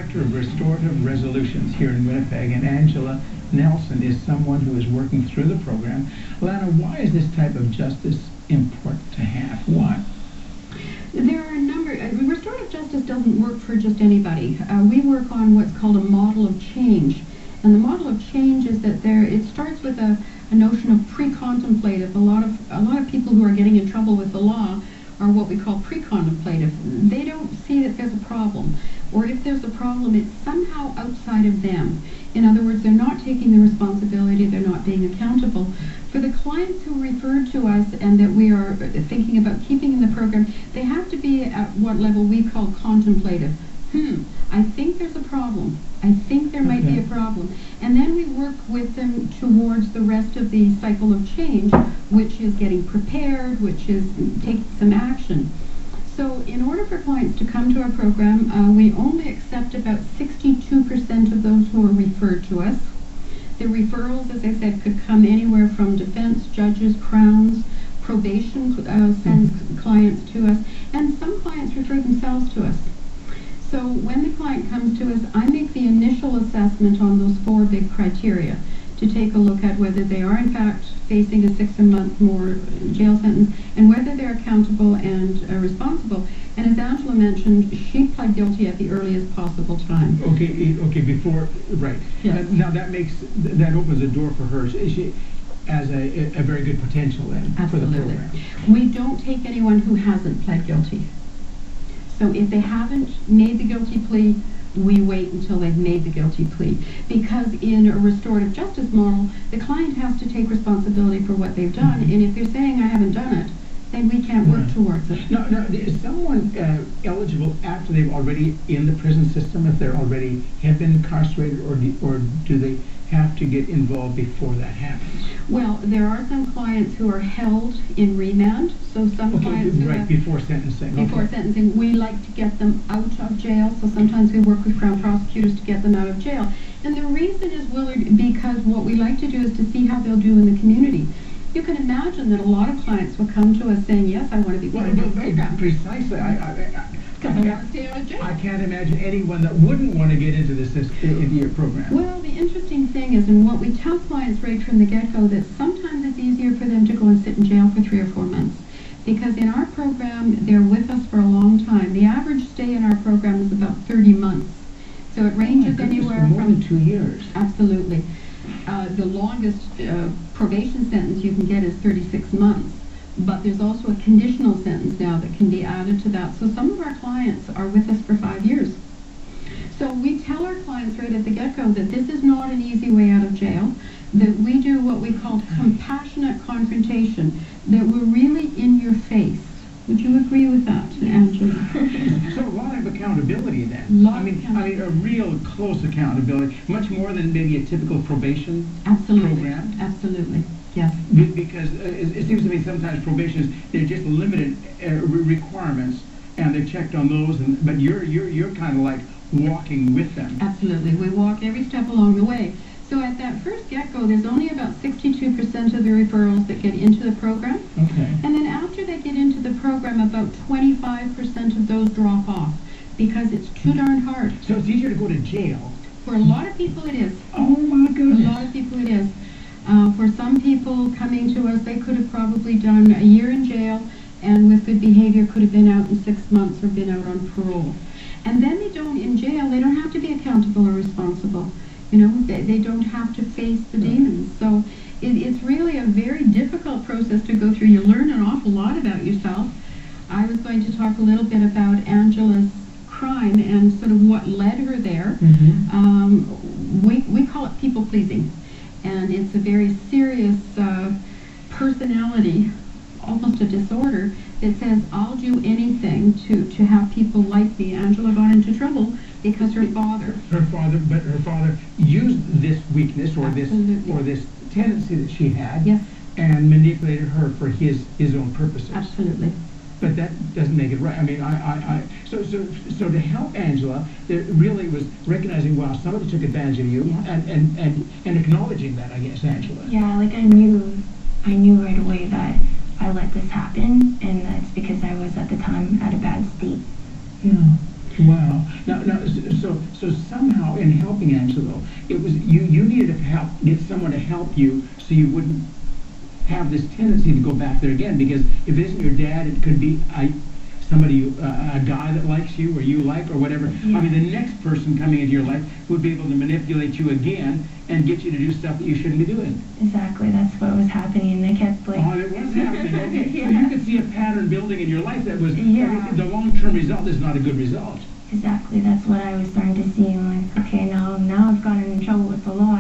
Director of Restorative Resolutions here in Winnipeg, and Angela Nelson is someone who is working through the program. Lana, why is this type of justice important to have? Why? There are a number. Restorative justice doesn't work for just anybody. We work on what's called a model of change. And the model of change is that it starts with a notion of pre-contemplative. A lot of people who are getting in trouble with the law are what we call pre-contemplative. They don't see that there's a problem, or if there's a problem, it's somehow outside of them. In other words, they're not taking the responsibility, they're not being accountable. For the clients who referred to us and that we are thinking about keeping in the program, they have to be at what level we call contemplative. I think there's a problem. I think there might be a problem. And then we work with them towards the rest of the cycle of change, which is getting prepared, which is taking some action. So in order for clients to come to our program, we only accept about 62% of those who are referred to us. The referrals, as I said, could come anywhere from defense, judges, crowns, probation sends clients to us, and some clients refer themselves to us. So when the client comes to us, I make the initial assessment on those 4 big criteria to take a look at whether they are in fact facing a 6-month more jail sentence and whether they're accountable and responsible. And as Angela mentioned, she pled guilty at the earliest possible time. Okay, before, right. Yes. Now that opens a door for her. She has a very good potential then. Absolutely. For the program. We don't take anyone who hasn't pled guilty. So if they haven't made the guilty plea, we wait until they've made the guilty plea. Because in a restorative justice model, the client has to take responsibility for what they've done, and if they're saying, I haven't done it, then we can't work towards it. Now, is someone eligible after they've already in the prison system, if they're already have been incarcerated, or do they have to get involved before that happens? Well, there are some clients who are held in remand, so some clients who before sentencing. Before sentencing, we like to get them out of jail, so sometimes we work with Crown prosecutors to get them out of jail. And the reason is, Willard, because what we like to do is to see how they'll do in the community. You can imagine that a lot of clients will come to us saying, yes, I want to be part of the program. Precisely. I can't imagine anyone that wouldn't want to get into your program. Well, the interesting thing is, and what we tell clients right from the get-go, that sometimes it's easier for them to go and sit in jail for 3 or 4 months. Because in our program, they're with us for a long time. The average stay in our program is about 30 months. So it ranges anywhere from more than 2 years. Absolutely. The longest probation sentence you can get is 36 months. But there's also a conditional sentence now that can be added to that. So some of our clients are with us for 5 years. So we tell our clients right at the get-go that this is not an easy way out of jail, that we do what we call compassionate confrontation, that we're really in your face. Would you agree with that, Angela? So a lot of accountability then. I mean, a real close accountability, much more than maybe a typical probation program. Absolutely. Yes. Because it seems to me sometimes probations, they're just limited requirements, and they're checked on those. But you're kind of like walking with them. Absolutely. We walk every step along the way. So at that first get-go, there's only about 62% of the referrals that get into the program. Okay. And then after they get into the program, about 25% of those drop off because it's too darn hard. So it's easier to go to jail. For a lot of people, it is. Oh my goodness. For a lot of people, it is. For some people coming to us, they could have probably done a year in jail, and with good behavior could have been out in 6 months or been out on parole. And then they don't, in jail, they don't have to be accountable or responsible. You know, they don't have to face the demons. So it's really a very difficult process to go through. You learn an awful lot about yourself. I was going to talk a little bit about Angela's crime and sort of what led her there. We call it people-pleasing. And it's a very serious personality, almost a disorder, that says, I'll do anything to have people like me. Angela got into trouble because her father used this weakness or this tendency that she had, yes, and manipulated her for his own purposes. Absolutely. But that doesn't make it right. I mean, so to help Angela, there really was recognizing, wow, somebody took advantage of you, yeah, and acknowledging that, I guess, Angela. Yeah, like I knew right away that I let this happen, and that's because I was at the time at a bad state. Yeah. Wow. Now no, so somehow in helping Angelo, it was you needed to help get someone to help you so you wouldn't have this tendency to go back there again. Because if it isn't your dad, it could be somebody, a guy that likes you or you like or whatever. Yeah. I mean, the next person coming into your life would be able to manipulate you again and get you to do stuff that you shouldn't be doing. Exactly, that's what was happening. They kept like. Oh, it was happening. Okay, Yeah. so you could see a pattern building in your life that was Yeah. the long-term result is not a good result. Exactly, that's what I was starting to see. I'm like, okay, now I've gotten in trouble with the law.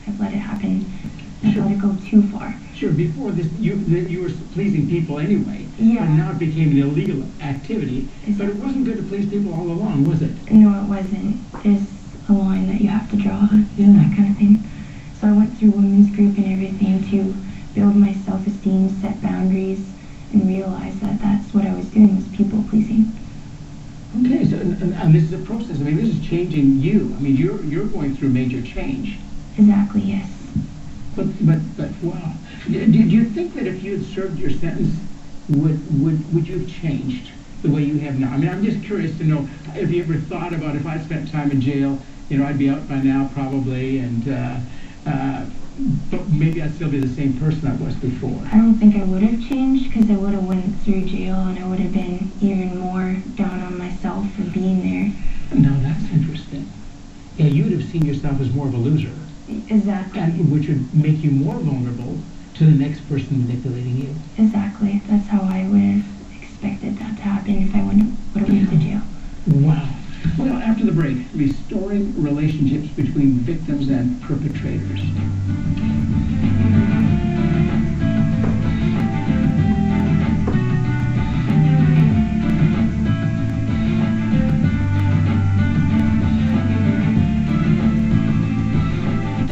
I've let it happen. I've Sure. let it go too far. Sure, before this, you were pleasing people anyway. Yeah. But now it became an illegal activity. But it Exactly. wasn't good to please people all along, was it? No, it wasn't. There's a line that you have to draw, Yeah. that kind of thing. So I went through women's group and everything to build my self-esteem, set boundaries, and realize that that's what I was doing, was people pleasing. Okay, so and this is a process. I mean, this is changing you. I mean, you're going through major change. Exactly, yes. But wow. Did you think that if you had served your sentence, would you have changed the way you have now? I mean, I'm just curious to know, have you ever thought about if I'd spent time in jail, I'd be out by now probably, and but maybe I'd still be the same person I was before. I don't think I would have changed because I would have went through jail and I would have been even more down on myself for being there. Now that's interesting. Yeah, you'd have seen yourself as more of a loser, Exactly. and which would make you more vulnerable to the next person manipulating you. Exactly. That's how I would have expected that to happen if I would have went to jail. Wow. Well, after the break, restoring relationships between victims and perpetrators.